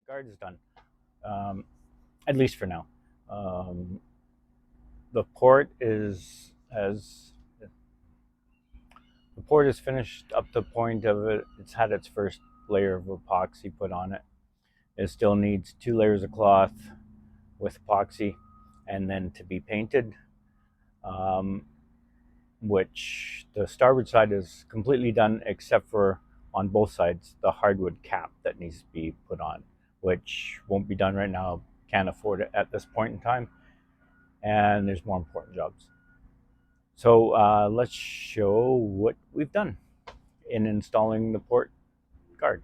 guard is done, at least for now. The port is finished up to the point of it's had its first layer of epoxy put on it. It still needs 2 layers of cloth with epoxy and then to be painted, which the starboard side is completely done except for on both sides the hardwood cap that needs to be put on, which won't be done right now. Can't afford it at this point in time, and there's more important jobs. So let's show what we've done in installing the port guard.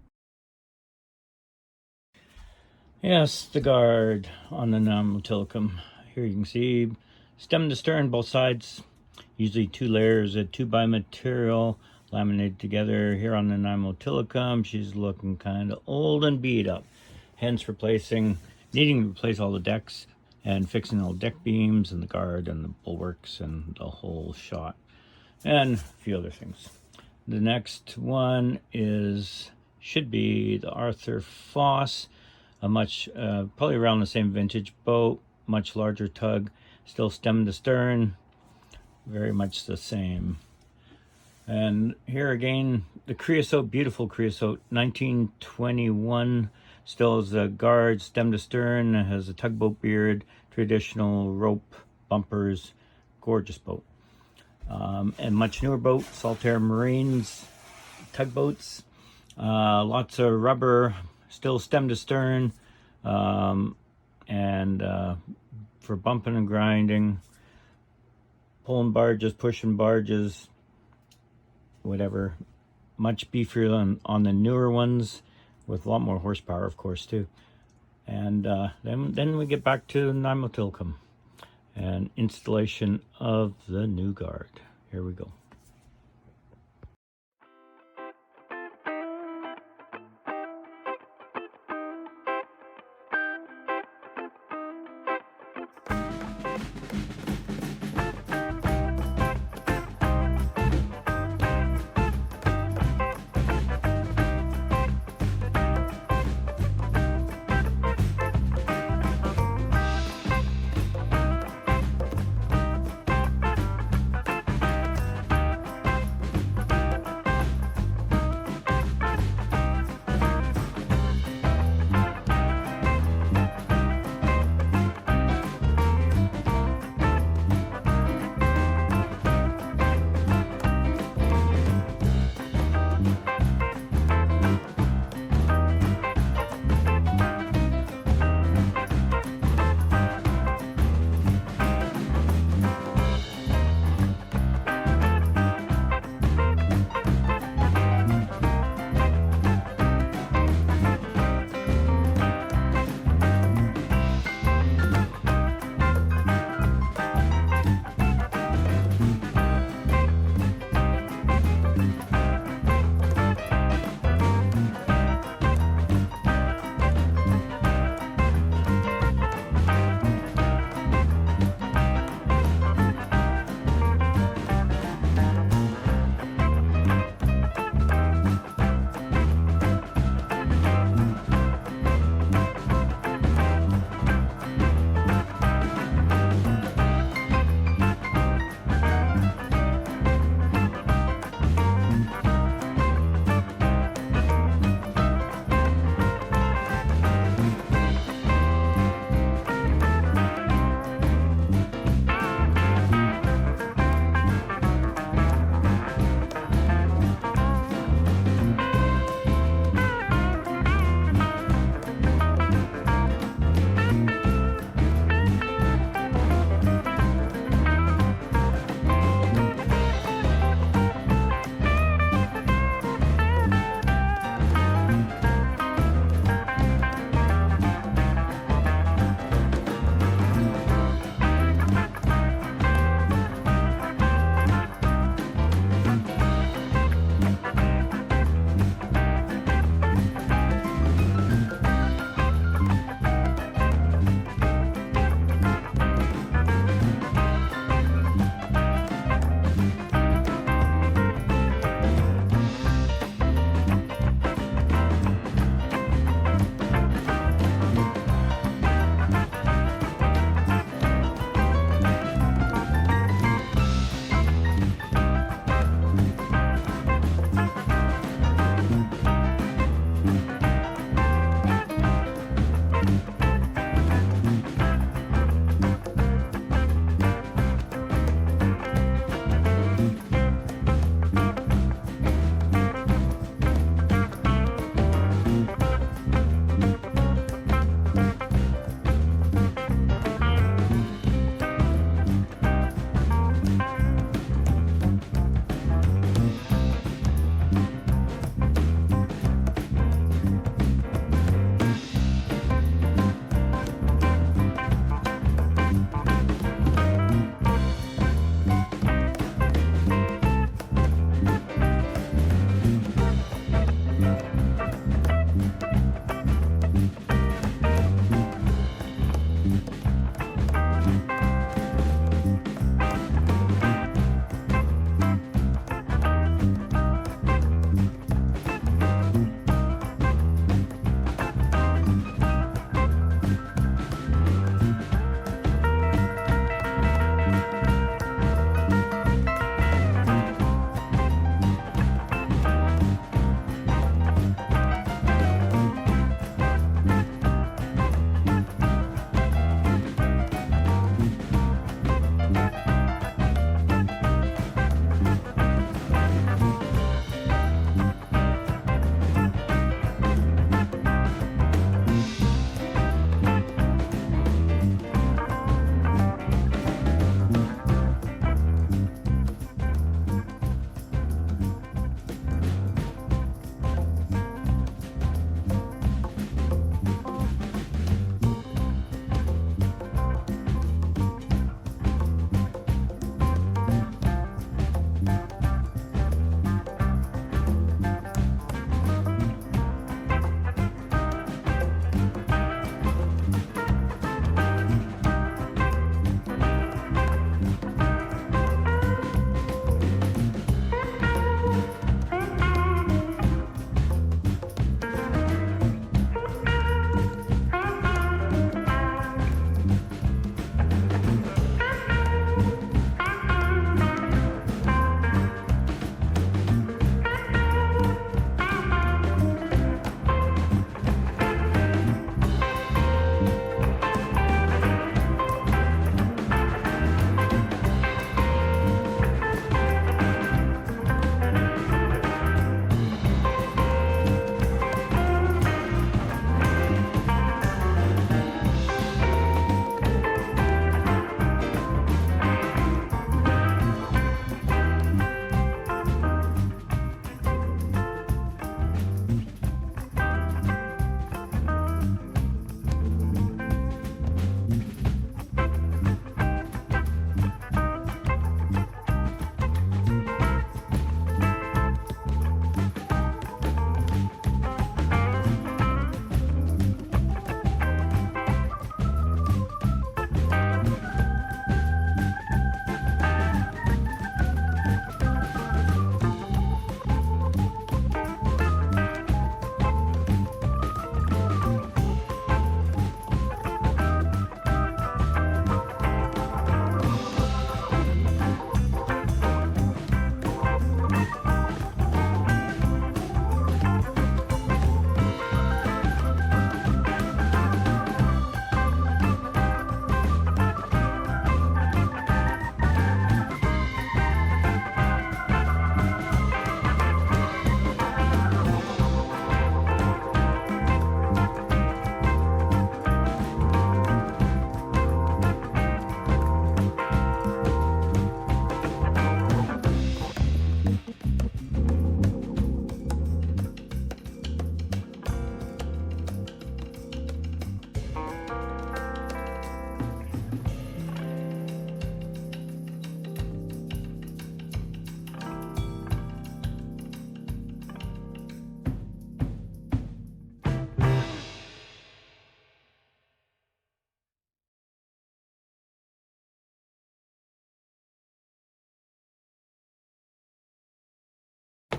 Yes, the guard on the Nanaimo Tillicum. Here you can see stem to stern, both sides, usually 2 layers of 2x material laminated together. Here on the Nanaimo Tillicum, she's looking kind of old and beat up, hence needing to replace all the decks and fixing all the deck beams and the guard and the bulwarks and the whole shot, and a few other things. The next one should be the Arthur Foss, a much probably around the same vintage boat, much larger tug, still stem to stern, very much the same. And here again, the creosote, beautiful creosote, 1921, still has a guard, stem to stern, has a tugboat beard, traditional rope bumpers, gorgeous boat. And much newer boat, Saltair Marines tugboats, lots of rubber, still stem to stern, and for bumping and grinding, pulling barges, pushing barges, whatever. Much beefier on the newer ones, with a lot more horsepower, of course, too. And then we get back to Nanaimo Tillicum and installation of the new guard. Here we go.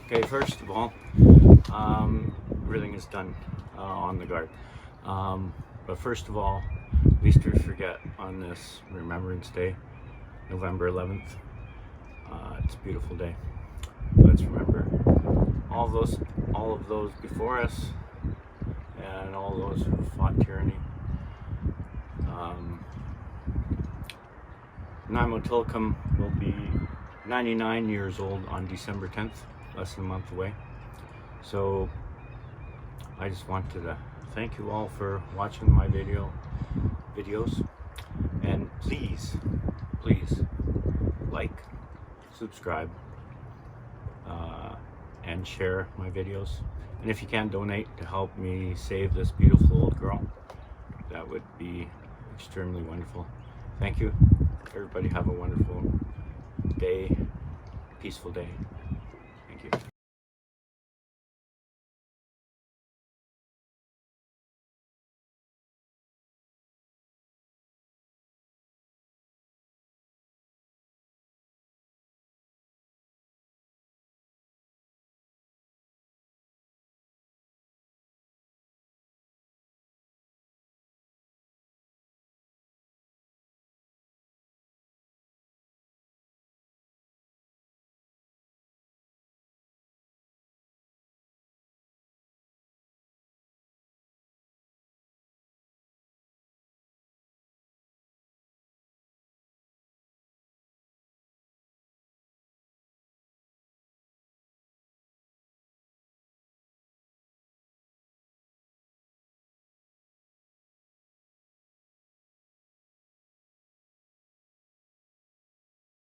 Okay, first of all, everything is done on the guard. But first of all, least we forget on this Remembrance Day, November 11th. It's a beautiful day. Let's remember all of those before us and all those who fought tyranny. Nanaimo Tillicum will be 99 years old on December 10th, less than a month away. So I just wanted to thank you all for watching my videos, and please like, subscribe, and share my videos. And if you can donate to help me save this beautiful old girl, that would be extremely wonderful. Thank you. Everybody have a wonderful day, peaceful day.